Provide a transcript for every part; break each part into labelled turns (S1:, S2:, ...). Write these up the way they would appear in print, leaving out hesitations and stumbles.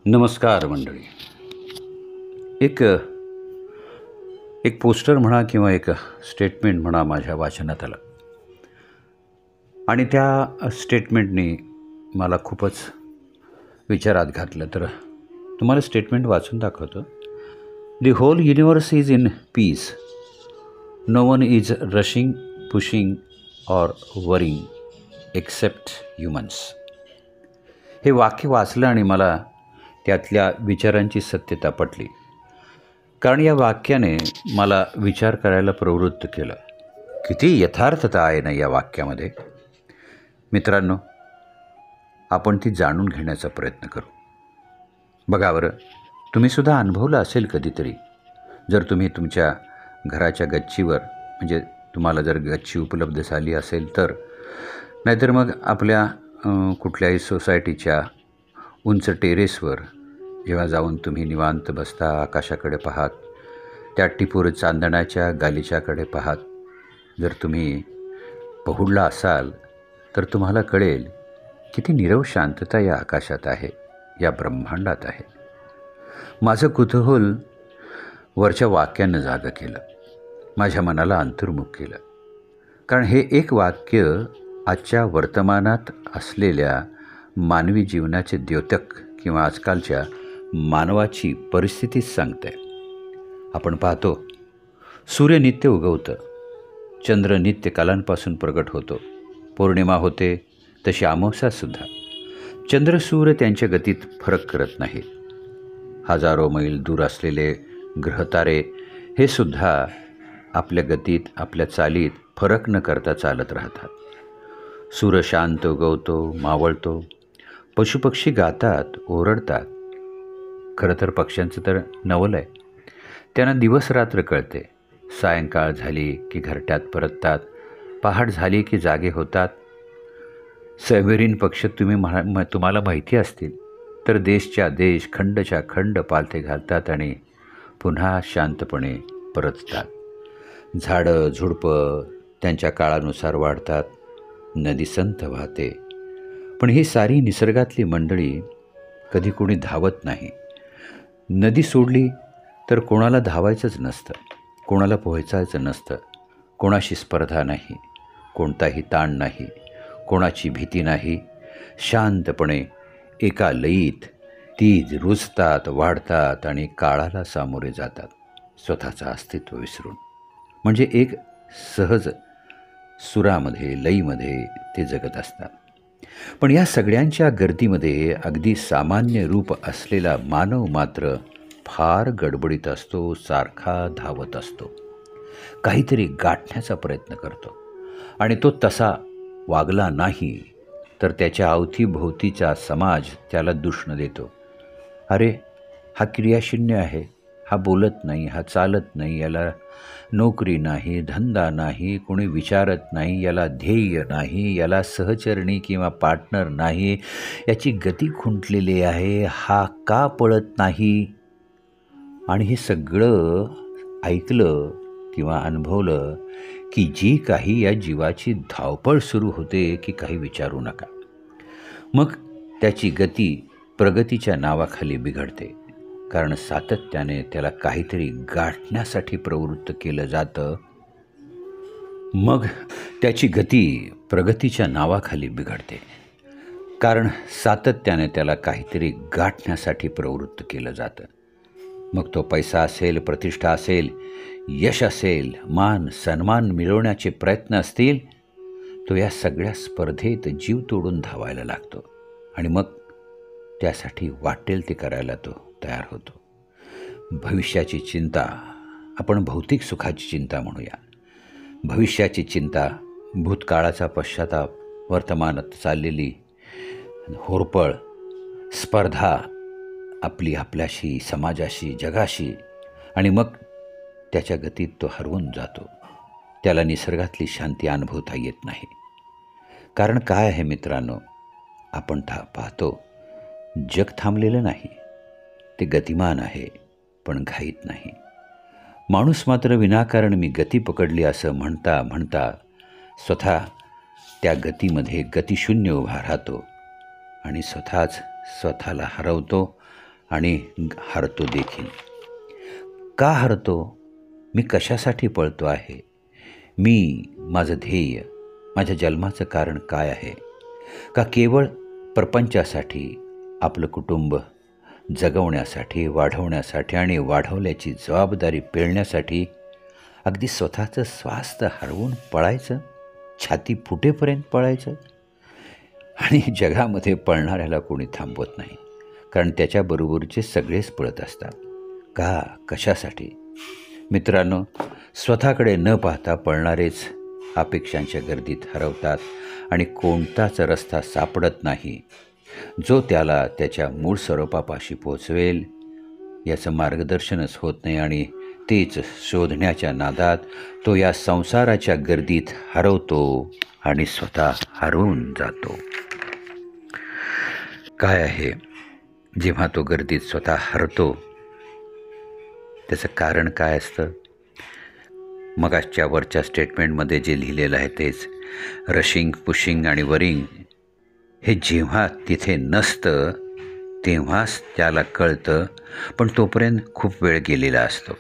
S1: नमस्कार मंडळी. एक एक पोस्टर म्हणा किंवा एक स्टेटमेंट म्हणा माझ्या वाचनात आलं आणि त्या स्टेटमेंटने मला खूपच विचारात घातलं. तर तुम्हाला स्टेटमेंट वाचून दाखवतो. The whole universe is in peace. No one is rushing, pushing or worrying except humans. हे वाक्य वाचलं आणि मला त्यातल्या विचारांची सत्यता पटली. कारण या वाक्याने मला विचार करायला प्रवृत्त केलं. किती यथार्थता आहे ना या वाक्यामध्ये. मित्रांनो, आपण ती जाणून घेण्याचा प्रयत्न करू. बघा बरं, तुम्हीसुद्धा अनुभवलं असेल कधीतरी. जर तुम्ही तुमच्या घराच्या गच्चीवर, म्हणजे तुम्हाला जर गच्ची उपलब्ध झाली असेल तर, नाहीतर मग आपल्या कुठल्याही सोसायटीच्या उंच टेरेसवर जेव्हा जाऊन तुम्ही निवांत बसता, आकाशाकडे पाहात, त्या टिपूर चांदण्याच्या गालिच्याकडे पाहात, जर तुम्ही पहुडला असाल तर तुम्हाला कळेल किती नीरव शांतता या आकाशात आहे, या ब्रह्मांडात आहे. माझं कुतूहल वरच्या वाक्यानं जागं केलं, माझ्या मनाला अंतर्मुख केलं. कारण हे एक वाक्य आजच्या वर्तमानात असलेल्या मानवी जीवनाचे द्योतक किंवा आजकालच्या मानवाची परिस्थितीच सांगते. आपण पाहतो, सूर्य नित्य उगवतं, चंद्र नित्य कालांपासून प्रगट होतो, पौर्णिमा होते तशी अमावस्यासुद्धा. चंद्र सूर्य त्यांच्या गतीत फरक करत नाहीत. हजारो मैल दूर असलेले ग्रहतारे हे सुद्धा आपल्या गतीत, आपल्या चालीत फरक न करता चालत राहतात. सूर्य शांत उगवतो, मावळतो, पशुपक्षी गातात, ओरडतात. खरं तर पक्ष्यांचं तर नवल आहे. त्यांना दिवस रात्र कळते. सायंकाळ झाली की घरट्यात परततात, पहाट झाली की जागे होतात. सबेरीन पक्ष तुम्हाला माहिती असतील तर देशच्या देश, खंडच्या खंड पालथे घालतात आणि पुन्हा शांतपणे परततात. झाडं झुडपं त्यांच्या काळानुसार वाढतात, नदी संत वाहते. पण ही सारी निसर्गातली मंडळी कधी कोणी धावत नाही. नदी सोडली तर कोणाला धावायचंच नसतं, कोणाला पोहायचं नसतं. कोणाशी स्पर्धा नाही, कोणताही ताण नाही, कोणाची भीती नाही. शांतपणे एका लयीत ती रुजतात, वाढतात आणि काळाला सामोरे जातात, स्वतःचं अस्तित्व विसरून. म्हणजे एक सहज सुरामध्ये, लयीमध्ये ते जगत असतात. पण या सगळ्यांच्या गर्दीमध्ये अगदी सामान्य रूप असलेला मानव मात्र फार गडबडीत असतो, सारखा धावत असतो, काहीतरी गाठण्याचा प्रयत्न करतो. आणि तो तसा वागला नाही तर त्याच्या अवतीभोवतीचा समाज त्याला दूषण देतो. अरे, हा क्रियाशून्य आहे, हा बोलत नाही, हा चालत नाही, याला नोकरी नाही, धंदा नाही, कोणी विचारत नाही, याला ध्येय नाही, याला सहचरणी किंवा पार्टनर नाही, याची गती खुंटलेली आहे, हा का पळत नाही. आणि हे सगळं ऐकलं किंवा अनुभवलं की जी काही या जीवाची धावपळ सुरू होते की काही विचारू नका. मग त्याची गती प्रगतीच्या नावाखाली बिघडते. कारण सातत्याने त्याला काहीतरी गाठण्यासाठी प्रवृत्त केलं जातं. मग त्याची गती प्रगतीच्या नावाखाली बिघडते. कारण सातत्याने त्याला काहीतरी गाठण्यासाठी प्रवृत्त केलं जातं. मग तो पैसा असेल, प्रतिष्ठा असेल, यश असेल, मान सन्मान मिळवण्याचे प्रयत्न असतील, तो या सगळ्या स्पर्धेत जीव तोडून धावायला लागतो. आणि मग त्यासाठी वाटेल ते करायला तो तयार होतो. भविष्याची चिंता, आपण भौतिक सुखाची चिंता म्हणूया, भविष्याची चिंता, भूतकाळाचा पश्चाताप, वर्तमानात चाललेली होरपळ, स्पर्धा आपली आपल्याशी, समाजाशी, जगाशी. आणि मग त्याच्या गतीत तो हरवून जातो. त्याला निसर्गातली शांती अनुभवता येत नाही. कारण काय आहे मित्रांनो, आपण पाहतो जग थांबलेलं नाही, ते गतिमान आहे, पण घाईत नाही. माणूस मात्र विनाकारण मी गती पकडली असं म्हणता म्हणता स्वतः त्या गतीमध्ये गतिशून्य उभा राहतो आणि स्वतःला हरवतो आणि हरतो देखील. का हरतो? मी कशासाठी पळतो आहे? मी, माझं ध्येय, माझ्या जन्माचं कारण काय आहे? का केवळ प्रपंचासाठी, आपलं कुटुंब जगवण्यासाठी, वाढवण्यासाठी आणि वाढवल्याची जबाबदारी पेलण्यासाठी अगदी स्वतःचं स्वास्थ्य हरवून पळायचं, छाती फुटेपर्यंत पळायचं? आणि जगामध्ये पळणाऱ्याला कोणी थांबवत नाही, कारण त्याच्याबरोबरचे सगळेच पळत असतात. का, कशासाठी? मित्रांनो, स्वतःकडे न पाहता पळणारेच अपेक्षांच्या गर्दीत हरवतात आणि कोणताच रस्ता सापडत नाही जो त्याला त्याच्या मूळ स्वरूपापाशी पोहोचवेल. याचं मार्गदर्शनच होत नाही आणि तेच शोधण्याच्या नादात तो या संसाराच्या गर्दीत हरवतो आणि स्वतः हरवून जातो. काय आहे जेव्हा तो गर्दीत स्वतः हरतो? त्याचं कारण काय असतं? मगाच्या वरच्या स्टेटमेंटमध्ये जे लिहिलेलं आहे तेच. रशिंग, पुशिंग आणि वरिंग हे जेव्हा तिथे नसतं तेव्हाच त्याला कळतं, पण तोपर्यंत खूप वेळ गेलेला असतो.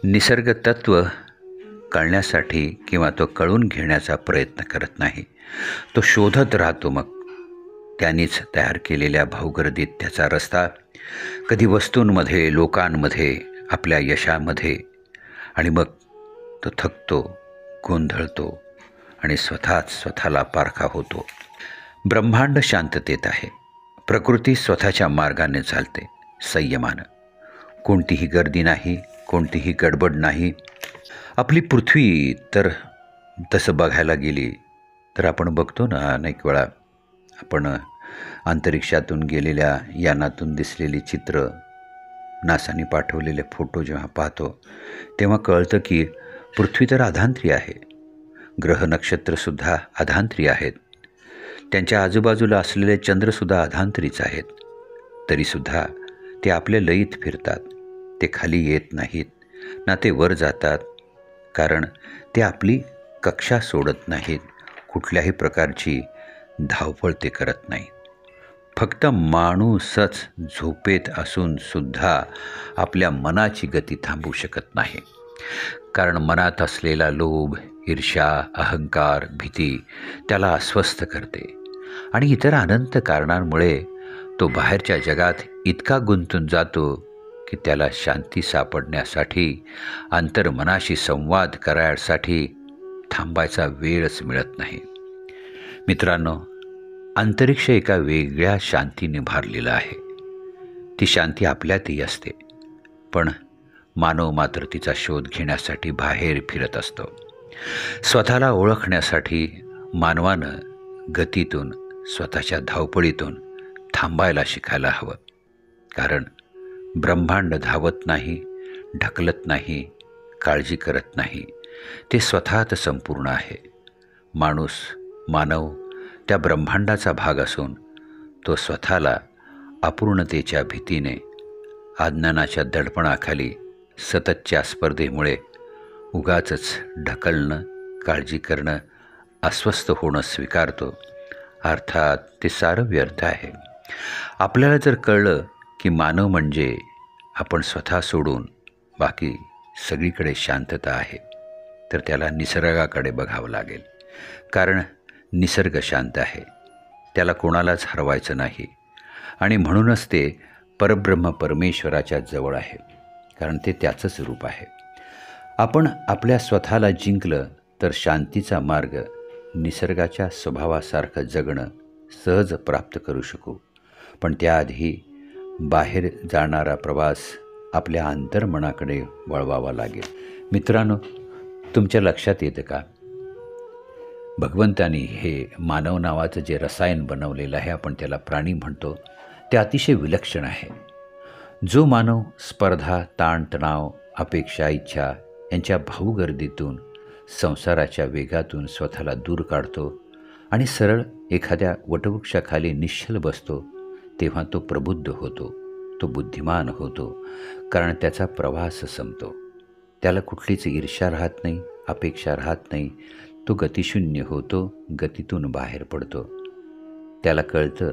S1: निसर्ग तत्त्व कळण्यासाठी किंवा तो कळून घेण्याचा प्रयत्न करत नाही, तो शोधत राहतो. मग त्यांनीच तयार केलेल्या भाऊगर्दीत त्याचा रस्ता कधी वस्तूंमध्ये, लोकांमध्ये, आपल्या यशामध्ये, आणि मग तो थकतो, गोंधळतो आणि स्वतःला पारखा होतो. ब्रह्मांड शांततेत आहे. प्रकृती स्वतःच्या मार्गाने चालते, संयमानं. कोणतीही गर्दी नाही, कोणतीही गडबड नाही. आपली पृथ्वी तर तसं बघायला गेली तर आपण बघतो ना, अनेक वेळा आपण अंतरिक्षातून गेलेल्या यानातून दिसलेली चित्र, नासाने पाठवलेले फोटो जेव्हा पाहतो तेव्हा कळतं की पृथ्वी तर अधांतरी आहे. ग्रह नक्षत्रसुद्धा अधांतरी आहेत. त्यांच्या आजूबाजूला असलेले चंद्रसुद्धा अधांतरीच आहेत. तरीसुद्धा ते आपल्या लयीत फिरतात. ते खाली येत नाहीत ना ते वर जातात, कारण ते आपली कक्षा सोडत नाहीत. कुठल्याही प्रकारची धावपळ ते करत नाहीत. फक्त माणूसच झोपेत असून सुद्धा आपल्या मनाची गती थांबवू शकत नाही, कारण मनात असलेला लोभ, ईर्ष्या, अहंकार, भीती त्याला अस्वस्थ करते आणि इतर अनंत कारणांमुळे तो बाहेरच्या जगात इतका गुंतून जातो की त्याला शांती सापडण्यासाठी, अंतर्मनाशी संवाद करायसाठी थांबायचा वेळच मिळत नाही. मित्रांनो, अंतरिक्ष एका वेगळ्या शांतीने भारलेलं आहे. ती शांती आपल्यातही असते, पण मानव मात्र तिचा शोध घेण्यासाठी बाहेर फिरत असतो. स्वतःला ओळखण्यासाठी मानवानं गतीतून, स्वतःच्या धावपळीतून थांबायला शिकायला हवं, कारण ब्रह्मांड धावत नाही, ढकलत नाही, काळजी करत नाही. ते स्वतःत संपूर्ण आहे. मानव त्या ब्रह्मांडाचा भाग असून तो स्वतःला अपूर्णतेच्या भीतीने, अज्ञानाच्या दडपणाखाली, सततच्या स्पर्धेमुळे उगाचच ढकलणं, काळजी करणं, अस्वस्थ होणं स्वीकारतो. अर्थात ते सारं व्यर्थ आहे. आपल्याला जर कळलं की मानव म्हणजे आपण स्वतः सोडून बाकी सगळीकडे शांतता आहे, तर त्याला निसर्गाकडे बघावं लागेल, कारण निसर्ग शांत आहे. त्याला कोणालाच हरवायचं नाही आणि म्हणूनच ते परब्रह्म परमेश्वराच्या जवळ आहे, कारण ते त्याचंच रूप आहे. आपण आपल्या स्वतःला जिंकलं तर शांतीचा मार्ग निसर्गाच्या स्वभावासारखं जगणं सहज प्राप्त करू शकू. पण त्याआधी बाहेर जाणारा प्रवास आपल्या अंतर्मनाकडे वळवावा लागेल. मित्रांनो, तुमच्या लक्षात येतं का, भगवंतानी हे मानव नावाचं जे रसायन बनवलेलं आहे, आपण त्याला प्राणी म्हणतो, ते अतिशय विलक्षण आहे. जो मानव स्पर्धा, ताणतणाव, अपेक्षा, इच्छा यांच्या भाऊगर्दीतून, संसाराच्या वेगातून स्वतःला दूर काढतो आणि सरळ एखाद्या वटवृक्षाखाली निश्चल बसतो, तेव्हा तो प्रबुद्ध होतो, तो बुद्धिमान होतो, कारण त्याचा प्रवास संपतो. त्याला कुठलीच ईर्ष्या राहत नाही, अपेक्षा राहत नाही. तो गतिशून्य होतो, गतीतून बाहेर पडतो. त्याला कळतं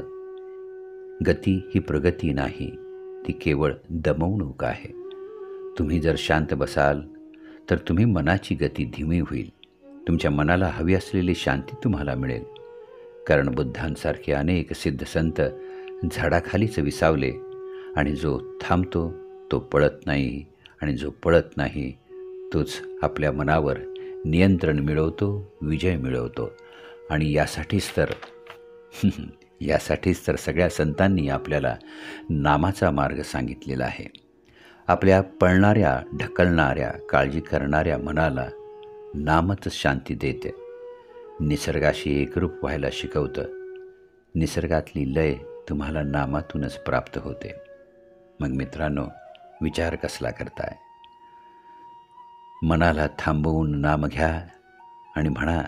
S1: गती ही प्रगती नाही, ती केवळ दमवणूक आहे. तुम्ही जर शांत बसाल तर तुम्ही मनाची गती धीमी होईल. तुमच्या मनाला हवी असलेली शांती तुम्हाला मिळेल. कारण बुद्धांसारखे अनेक सिद्ध संत झाडाखालीच विसावले आणि जो थांबतो तो पळत नाही आणि जो पळत नाही तोच आपल्या मनावर नियंत्रण मिळवतो, विजय मिळवतो. आणि यासाठीच तर सगळ्या संतांनी आपल्याला नामाचा मार्ग सांगितलेला आहे. आपल्या पळणाऱ्या, ढकलणाऱ्या, काळजी करणाऱ्या मनाला नामच शांती देते. निसर्गाशी एकरूप व्हायला शिकवतं. निसर्गातली लय तुम्हाला नामातूनच प्राप्त होते. मग मित्रांनो, विचार कसला करताय? मनाला थांबवून नाम घ्या आणि म्हणा,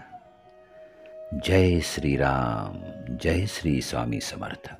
S1: जय श्रीराम, जय श्री स्वामी समर्थ.